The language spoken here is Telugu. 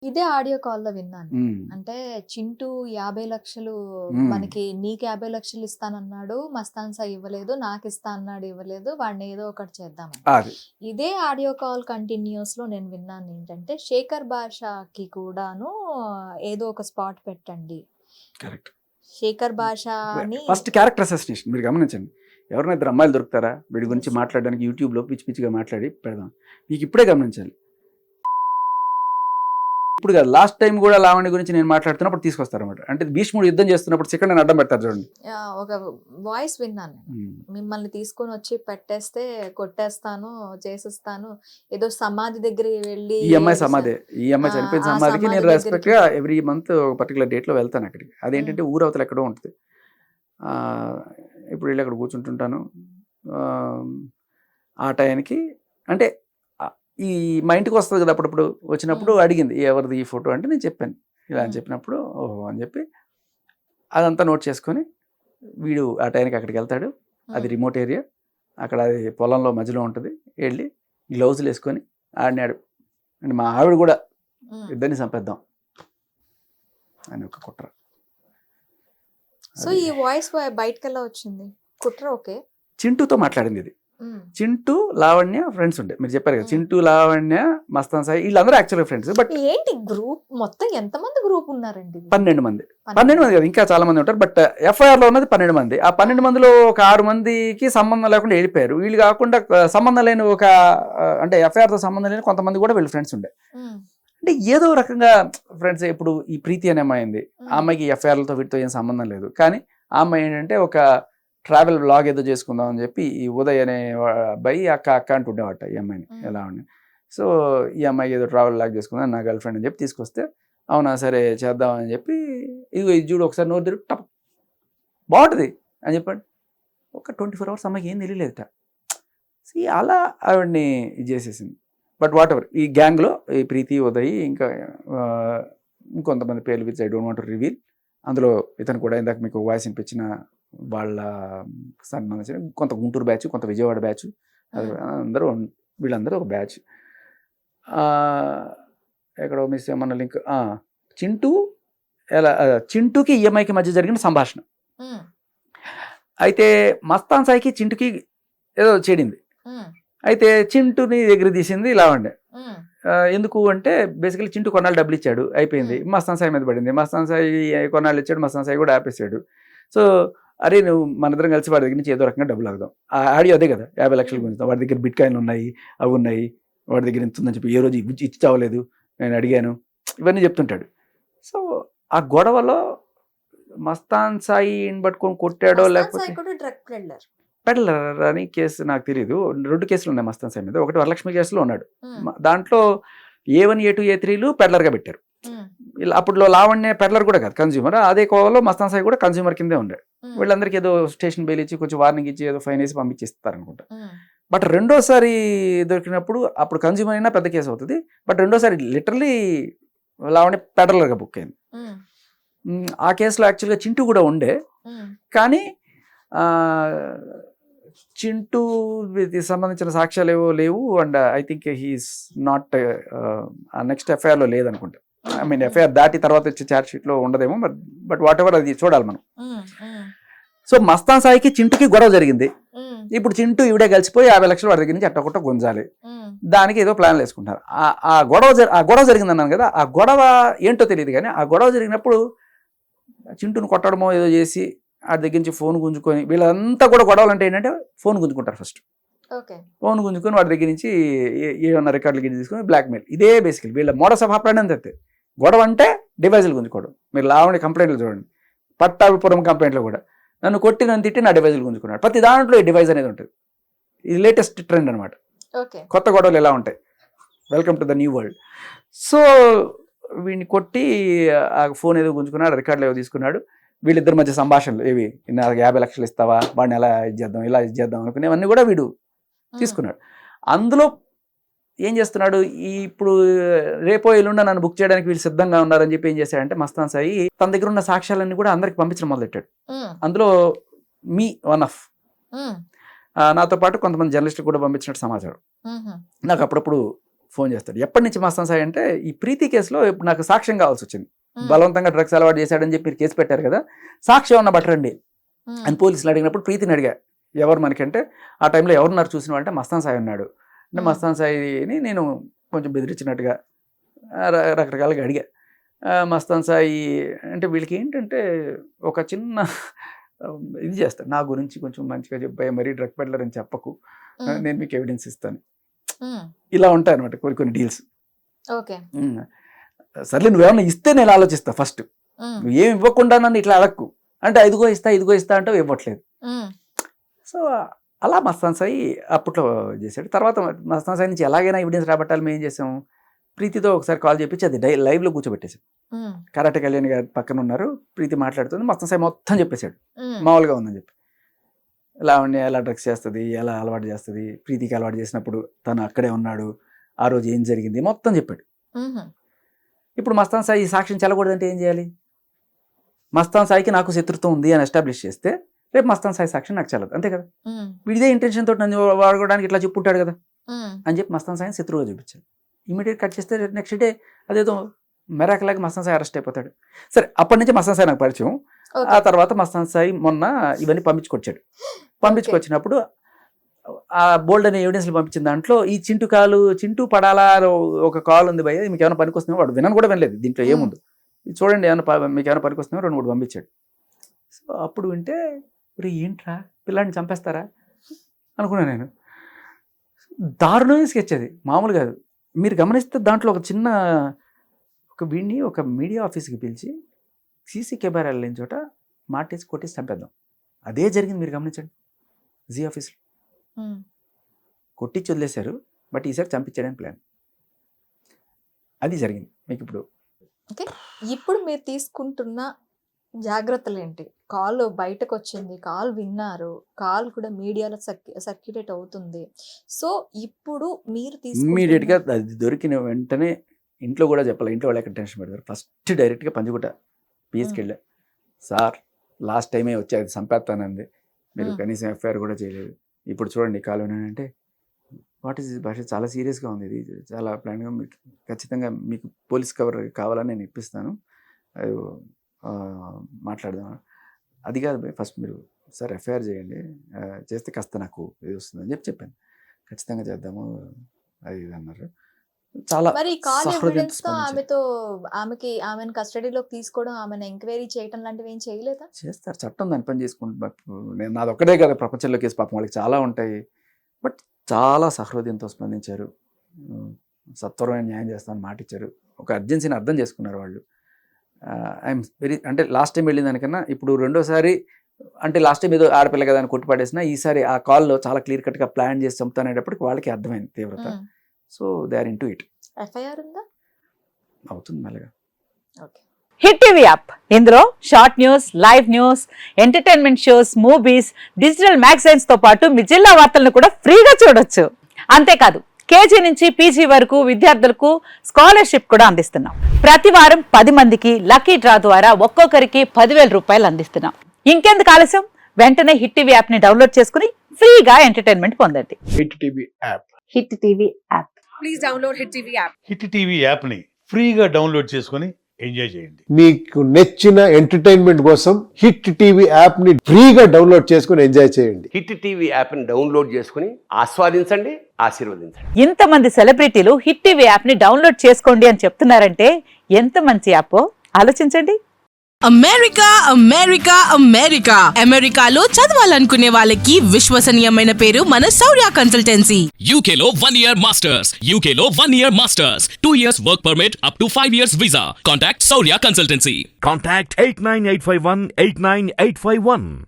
ఇదే ఆడియో కాల్‌లో విన్నాను. హ్మ్. అంటే చింటూ 50 లక్షలు హ్మ్. మనకి నీకు 50 లక్షలు ఇస్తానన్నాడు. మస్తాన్ సాయి ఇవ్వలేదు. నాకిస్తా అన్నాడు ఇవ్వలేదు. వాడిని ఏదో ఒకటి చేద్దామని. అది. ఇదే ఆడియో కాల్ కంటిన్యూస్‌లో నేను విన్నాను ఏంటంటే, శేఖర్ భాషకి కూడాను ఏదో ఒక స్పాట్ పెట్టండి. కరెక్ట్. శేఖర్ భాషని ఫస్ట్ క్యారెక్టర్ అసోసియేషన్ మీరు గమనించండి. ఎవరైనా ఇద్దరు అమ్మాయిలు దొరుకుతారా వీడి గురించి Yes. మాట్లాడడానికి యూట్యూబ్లో పిచ్చి పిచ్చిగా మాట్లాడి పెడదాం. మీకు ఇప్పుడే గమనించాలి. ఇప్పుడు కాదు లాస్ట్ టైం కూడా లావణ్య గురించి నేను మాట్లాడుతున్నప్పుడు తీసుకొస్తారన్నమాట. అంటే భీష్ముడు యుద్ధం చేస్తున్నప్పుడు సెకండ్ అని అడ్డం పెడతారు చూడండి. ఒక వాయిస్ విన్నాను నేను. మిమ్మల్ని తీసుకొని వచ్చి పెట్టేస్తే కొట్టేస్తాను, చేసేస్తాను. ఏదో సమాధి దగ్గరికి వెళ్ళి ఈ అమ్మాయి సమాధే. ఈ అమ్మాయి చనిపోయిన ఆ సమాధికి సమాధి నేను రెస్పెక్ట్ గా దగ్గరికి ఎవ్రీ మంత్ ఒక పర్టికులర్ డేట్ లో వెళ్తాను అక్కడికి. అదేంటంటే ఊరవతల ఎక్కడో ఉంటుంది. ఇప్పుడు వెళ్ళి అక్కడ కూర్చుంటుంటాను. ఆ టైంకి అంటే ఈ మా ఇంటికి వస్తుంది కదా అప్పుడప్పుడు వచ్చినప్పుడు అడిగింది ఎవరిది ఈ ఫోటో అంటే నేను చెప్పాను ఇలా అని చెప్పినప్పుడు ఓహో అని చెప్పి అదంతా నోట్ చేసుకొని వీడు ఆ టైంకి అక్కడికి వెళ్తాడు. అది రిమోట్ ఏరియా, అక్కడ అది పొలంలో మధ్యలో ఉంటుంది. వెళ్ళి గ్లౌజులు వేసుకొని ఆడినాడు. అండ్ మా ఆవిడ కూడా ఇద్దరిని చంపేద్దాం అని ఒక కుట్ర. సో ఈ వాయిస్ బయటకెలా వచ్చింది? కుట్ర ఓకే. చింటూతో మాట్లాడింది ఇది. చింటూ లావణ్య ఫ్రెండ్స్ ఉండే మీరు చెప్పారు కదా. చింటూ లావణ్య మస్తాన్ సాయి వీళ్ళందరూ యాక్చువల్గా ఫ్రెండ్స్. బట్ ఏంటి గ్రూప్ మొత్తం ఎంతమంది గ్రూప్ ఉన్నారండి? 12 మంది. 12 మంది కదా, ఇంకా చాలా మంది ఉంటారు. బట్ ఎఫ్ఐఆర్ లో ఉన్నది 12 మంది. ఆ 12 మందిలో ఒక 6 మందికి సంబంధం లేకుండా వెళ్ళిపోయారు. వీళ్ళు కాకుండా సంబంధం లేని ఒక అంటే ఎఫ్ఐఆర్ తో సంబంధం లేని కొంతమంది కూడా వీళ్ళు ఫ్రెండ్స్ ఉండే. అంటే ఏదో రకంగా ఫ్రెండ్స్. ఇప్పుడు ఈ ప్రీతి అనే అమ్మాయి ఉంది. ఆ అమ్మాయికి ఎఫ్ఐఆర్లతో వీటితో ఏం సంబంధం లేదు. కానీ ఆ అమ్మాయి ఏంటంటే ఒక ట్రావెల్ బ్లాగ్ ఏదో చేసుకుందాం అని చెప్పి ఈ ఉదయ్ అనే అబ్బాయి అక్క అంటుండేవాట ఈ అమ్మాయిని ఎలా ఉండి. సో ఈ అమ్మాయికి ఏదో ట్రావెల్ బ్లాగ్ చేసుకుందాం నా గర్ల్ ఫ్రెండ్ అని చెప్పి తీసుకొస్తే అవునా సరే చేద్దామని చెప్పి ఇది చూడు ఒకసారి నోరు తిరుగు టప్ బాగుంటుంది అని చెప్పండి. ఒక 24 hours అమ్మాయికి ఏం తెలియలేదట. అలా ఆవిడ్ని ఇది చేసేసింది. బట్ వాట్ ఎవర్ ఈ గ్యాంగ్లో ఈ ప్రీతి ఉదయ్ ఇంకా ఇంకొంతమంది పేర్లు with I don't want to reveal. అందులో ఇతను కూడా ఇందాక మీకు వాయిస్ వినిపించిన వాళ్ళ సంబంధించిన కొంత గుంటూరు బ్యాచ్, కొంత విజయవాడ బ్యాచ్, అందరూ వీళ్ళందరూ ఒక బ్యాచ్. ఎక్కడో మిస్ ఏమన్నా లింక్ చింటూ ఎలా చింటూకి ఈఎంఐకి మధ్య జరిగిన సంభాషణ. అయితే మస్తాన్ సాయికి చింటూకి ఏదో చెడింది. అయితే చింటూని దగ్గర తీసింది లావణ్య. ఎందుకు అంటే బేసికలీ చింటూ కొన్నాళ్ళు డబ్బులు ఇచ్చాడు, అయిపోయింది. మస్తాన్ సాయి మీద పడింది. మస్తాన్ సాయి కొన్నాళ్ళు ఇచ్చాడు, మస్తాన్ సాయి కూడా ఆపేసాడు. సో అరే నువ్వు మన ఇద్దరం కలిసి వాడి దగ్గర నుంచి ఏదో రకంగా డబ్బులు ఆగుదాం. ఆ ఆడియో అదే కదా 50 లక్షలు గుంజుతాం. వాడి దగ్గర బిట్ కాయిన్లు ఉన్నాయి, అవి ఉన్నాయి, వాడి దగ్గర ఎంత ఉందని చెప్పి ఏ రోజు ఇచ్చి చావలేదు, నేను అడిగాను, ఇవన్నీ చెప్తుంటాడు. సో ఆ గొడవలో మస్తాన్ సాయిని పట్టుకొని కొట్టాడో లేకపోతే పెడలర్ అని కేసు నాకు తెలియదు. 2 కేసులు ఉన్నాయి మస్తాన్ సాయి మీద. ఒకటి వరలక్ష్మి కేసులో ఉన్నాడు. దాంట్లో A1, A2, A3లు పెడలర్గా పెట్టారు. అప్పట్లో లావణ్య పెడలర్ కూడా కాదు, కన్స్యూమర్. అదే కోవలో మస్తాన్ సాయి కూడా కన్స్యూమర్ కిందే ఉండే. వీళ్ళందరికీ ఏదో స్టేషన్ బెయిల్ ఇచ్చి కొంచెం వార్నింగ్ ఇచ్చి ఏదో ఫైన్ వేసి పంపించేస్తారనుకుంటా. బట్ రెండోసారి దొరికినప్పుడు అప్పుడు కన్స్యూమర్ అయినా పెద్ద కేసు అవుతుంది. బట్ రెండోసారి లిటరలీ లావణ్య పెడలర్గా బుక్ అయింది. ఆ కేసులో యాక్చువల్గా చింటూ కూడా ఉండే. కానీ చింటూకి సంబంధించిన సాక్ష్యాలు ఏవో లేవు. And I think he's not next ఎఫ్ఐఆర్లో లేదనుకుంటా. ఐ మీన్ ఎఫ్ఐఆర్ దాటి తర్వాత వచ్చే ఛార్జ్ షీట్లో ఉండదేమో. బట్ వాట్ ఎవర్ అది చూడాలి మనం. సో మస్తాన్ సాయికి చింటూకి గొడవ జరిగింది. ఇప్పుడు చింటూ ఇవిడే కలిసిపోయి 50 లక్షలు వాడి దగ్గర నుంచి అట్టకొట్ట గుంజాలి. దానికి ఏదో ప్లాన్లు వేసుకుంటారు. ఆ గొడవ జరిగింది అన్నాను కదా. ఆ గొడవ ఏంటో తెలియదు. కానీ ఆ గొడవ జరిగినప్పుడు చింటూని కొట్టడమో ఏదో చేసి ఆ దగ్గర నుంచి ఫోన్ గుంజుకొని, వీళ్ళంతా కూడా గొడవలు అంటే ఏంటంటే ఫోన్ గుంజుకుంటారు. ఫస్ట్ ఫోన్ గుంజుకొని వాడి దగ్గర నుంచి ఏమన్నా రికార్డులు గిరి తీసుకొని బ్లాక్మెయిల్. ఇదే బేసికల్ వీళ్ళ మోడస్ ఆఫ్ ఆపరేషన్ అంతే. గొడవ అంటే డివైజులు గుంజుకోవడం. మీరు లావణ్య కంప్లైంట్లు చూడండి, పట్టాభిపురం కంప్లైంట్లో కూడా నన్ను కొట్టి నన్ను తిట్టి నా డివైజులు గుంజుకున్నాడు. ప్రతి దాంట్లో ఈ డివైజ్ అనేది ఉంటుంది. ఇది లేటెస్ట్ ట్రెండ్ అనమాట. కొత్త గొడవలు ఎలా ఉంటాయి. Welcome to the new world. So వీడిని కొట్టి ఆ ఫోన్ ఏదో గుంజుకున్నాడు, రికార్డులు ఏదో తీసుకున్నాడు. వీళ్ళిద్దరి మధ్య సంభాషణలు ఏవి, నాకు 50 లక్షలు ఇస్తావా, వాడిని ఎలా ఇది చేద్దాం, ఇలా ఇది చేద్దాం అనుకునేవన్నీ కూడా వీడు తీసుకున్నాడు. అందులో ఏం చేస్తున్నాడు, ఇప్పుడు రేపో ఎల్లుండా నన్ను బుక్ చేయడానికి వీళ్ళు సిద్ధంగా ఉన్నారని చెప్పి ఏం చేశాడంటే మస్తాన్ సాయి తన దగ్గర ఉన్న సాక్ష్యాలన్నీ కూడా అందరికి పంపించడం మొదలెట్టాడు. అందులో మీ వన్ ఆఫ్ నాతో పాటు కొంతమంది జర్నలిస్టులు కూడా పంపించినట్టు సమాచారం. నాకు అప్పుడప్పుడు ఫోన్ చేస్తాడు. ఎప్పటి నుంచి మస్తాన్ సాయి అంటే ఈ ప్రీతి కేసులో ఇప్పుడు నాకు సాక్ష్యం కావాల్సి వచ్చింది. బలవంతంగా డ్రగ్స్ అలవాటు చేశాడని చెప్పి కేసు పెట్టారు కదా, సాక్ష్యం ఉన్న బట్టరండి అని పోలీసులు అడిగినప్పుడు ప్రీతిని అడిగా, ఎవరు మనకంటే ఆ టైంలో ఎవరున్నారు చూసిన అంటే మస్తాన్ సాయి ఉన్నాడు అంటే మస్తాన్ సాయిని నేను కొంచెం బెదిరించినట్టుగా రకరకాలుగా అడిగా. మస్తాన్ సాయి అంటే వీళ్ళకి ఏంటంటే ఒక చిన్న ఇది చేస్తాడు, నా గురించి కొంచెం మంచిగా చెప్పాయి, మరీ డ్రగ్ పెడ్లర్ అని చెప్పకు, నేను మీకు ఎవిడెన్స్ ఇస్తాను, ఇలా ఉంటాయి అనమాట కొన్ని డీల్స్. సర్లే నువ్వేమన్నా ఇస్తే నేను ఆలోచిస్తా, ఫస్ట్ నువ్వు ఏమి ఇవ్వకుండా నన్ను ఇట్లా అడక్కు అంటే ఇదిగో ఇస్తా అంటే ఇవ్వట్లేదు. సో అలా మస్తాన్ సాయి అప్పట్లో చేశాడు. తర్వాత మస్తాన్ సాయి నుంచి ఎలాగైనా ఎవిడెన్స్ రాబట్టాలి మేము ఏం చేసాము, ప్రీతితో ఒకసారి కాల్ చేపించి అది లైవ్లో కూర్చోబెట్టేసాం. కరాటే కళ్యాణ్ గారి పక్కన ఉన్నారు, ప్రీతి మాట్లాడుతుంది, మస్తాన్ సాయి మొత్తం చెప్పేశాడు మామూలుగా ఉందని చెప్పి. లావణ్య ఎలా డ్రగ్స్ చేస్తుంది, ఎలా అలవాటు చేస్తుంది, ప్రీతికి అలవాటు చేసినప్పుడు తను అక్కడే ఉన్నాడు, ఆ రోజు ఏం జరిగింది మొత్తం చెప్పాడు. ఇప్పుడు మస్తాన్ సాయి ఈ సాక్ష్యం చెల్లకూడదంటే ఏం చేయాలి, మస్తాన్ సాయికి నాకు శత్రుత్వం ఉంది అని ఎస్టాబ్లిష్ చేస్తే రేపు మస్తాన్ సాయి సాక్ష్యం నాకు చెల్లదు, అంతే కదా. వీడిదే ఇంటెన్షన్ తోటి నన్ను వాడుకోవడానికి ఇట్లా చెప్పుంటాడు కదా అని చెప్పి మస్తాన్ సాయిని శత్రువుగా చూపించాలి. ఇమీడియట్ కట్ చేస్తే నెక్స్ట్ డే అదేదో మెరాకలాగా మస్తాన్ సాయి అరెస్ట్ అయిపోతాడు. సరే అప్పటి నుంచి మస్తాన్ సాయి నాకు పరిచయం. ఆ తర్వాత మస్తాన్ సాయి మొన్న ఇవన్నీ పంపించుకొచ్చినప్పుడు ఆ బోల్డ్ అనే ఎవిడెన్స్లు పంపించిన దాంట్లో ఈ చింటూ పడాలా ఒక కాల్ ఉంది భయ్య, మీకు ఏమైనా పనికొస్తుందో, వాడు వినను కూడా వినలేదు దీంట్లో ఏముంది, చూడండి మీకు ఏమైనా పనికొస్తుందో 2-3 పంపించాడు. సో అప్పుడు వింటే ఏంట్రా పిల్లాడిని చంపేస్తారా అనుకున్నాను నేను. దారుణంగా స్కెచ్ అది, మామూలు కాదు. మీరు గమనిస్తే దాంట్లో వీడిని ఒక మీడియా ఆఫీస్కి పిలిచి సీసీ కెమెరాలు లేని చోట మాటేసి కొట్టేసి చంపేద్దాం, అదే జరిగింది. మీరు గమనించండి, జీ ఆఫీస్లో కొట్టించి వదిలేశారు, బట్ ఈసారి చంపించడానికి ప్లాన్, అది జరిగింది. మీకు ఇప్పుడు మీరు తీసుకుంటున్న జాగ్రత్తలు ఏంటి? కాల్ బయటకు వచ్చింది, కాల్ విన్నారు, కాల్ కూడా మీడియాలో సర్క్యులేట్ అవుతుంది. సో ఇప్పుడు మీరు ఇమ్మీడియట్గా అది దొరికిన వెంటనే ఇంట్లో కూడా చెప్పాలి, ఇంట్లో వాళ్ళు ఎక్కడ టెన్షన్ పెడతారు. ఫస్ట్ డైరెక్ట్గా పంజగుట్ట పిఎస్కి వెళ్ళా, సార్ లాస్ట్ టైమే వచ్చి అది చంపేస్తానంది, మీరు కనీసం ఎఫ్ఐఆర్ కూడా చేయలేదు, ఇప్పుడు చూడండి కాల్ వినంటే వాట్ ఈస్ భాష చాలా సీరియస్గా ఉంది, ఇది చాలా ప్లాన్గా, మీకు ఖచ్చితంగా మీకు పోలీస్ కవర్ కావాలని నేను ఇప్పిస్తాను, మాట్లాడదాం. అది కాదు ఫస్ట్ మీరు సార్ ఎఫ్ఐఆర్ చేయండి, చేస్తే కాస్త నాకు ఇది వస్తుందని చెప్పాను. ఖచ్చితంగా చేద్దాము అది ఇది అన్నారు. చాలా ఆమెను కస్టడీలోకి తీసుకోవడం, ఆమెను ఎంక్వైరీ చేయడం లాంటివి ఏం చేయలేదా? చేస్తారు, చట్టం దాని పని చేసుకుంటున్నారు. నేను నాది ఒక్కడే కదా ప్రపంచంలో కేసు, పాపం వాళ్ళకి చాలా ఉంటాయి. బట్ చాలా సహృదయంతో స్పందించారు, సత్వరమైన న్యాయం చేస్తామని మాట ఇచ్చారు, ఒక అర్జెన్సీని అర్థం చేసుకున్నారు వాళ్ళు. ఐఎమ్ వెరీ అంటే లాస్ట్ టైం వెళ్ళిన దానికన్నా ఇప్పుడు రెండోసారి అంటే లాస్ట్ టైం ఏదో ఆడపిల్ల కదా అని కొట్టిపడేసినా ఈసారి ఆ కాల్లో చాలా క్లియర్ కట్గా ప్లాన్ చేసి చంపుతానేటప్పటికి వాళ్ళకి అర్థమైంది తీవ్రత. So they are into it. FIR ఉందా? అవుతుంది మెల్లగా. హిట్ టీవీ యాప్, ఇందులో short news, live news, entertainment shows, movies, digital magazines తో పాటు మీ జిల్లా వార్తలను కూడా ఫ్రీగా చూడొచ్చు. అంతేకాదు కేజీ నుంచి పీజీ వరకు విద్యార్థులకు స్కాలర్షిప్ కూడా అందిస్తున్నాం. ప్రతి వారం 10 మందికి లక్కీ డ్రా ద్వారా ఒక్కొక్కరికి 10,000 రూపాయలు అందిస్తున్నాం. ఇంకెందుకు ఆలస్యం, వెంటనే హిట్ టీవీ యాప్ ని డౌన్లోడ్ చేసుకుని ఫ్రీగా ఎంటర్టైన్మెంట్ పొందండి. Hit TV app. Hit TV app. Please download hit TV app. Hit TV app ని ఫ్రీగా డౌన్లోడ్ చేసుకుని ఎంజాయ్ చేయండి. మీకు నచ్చిన ఎంటర్టైన్మెంట్ కోసం హిట్ టీవీ యాప్ ని ఫ్రీగా డౌన్లోడ్ చేసుకుని ఎంజాయ్ చేయండి. హిట్ టీవీ యాప్ ని డౌన్లోడ్ చేసుకుని ఆస్వాదించండి, ఆశీర్వదించండి. ఇంతమంది సెలబ్రిటీలు హిట్ టీవీ యాప్ ని డౌన్లోడ్ చేసుకోండి అని చెప్తున్నారంటే ఎంత మంచి యాప్ ఆలోచించండి. అమెరికాలో చదవాలనుకునే వాళ్ళకి విశ్వసనీయమైన పేరు మన శౌర్య కన్సల్టెన్సీ. UK లో 1 year masters, UK లో 1 year masters, 2 years work permit up to 5 years visa. Contact Saurya Consultancy. Contact 89851 89851.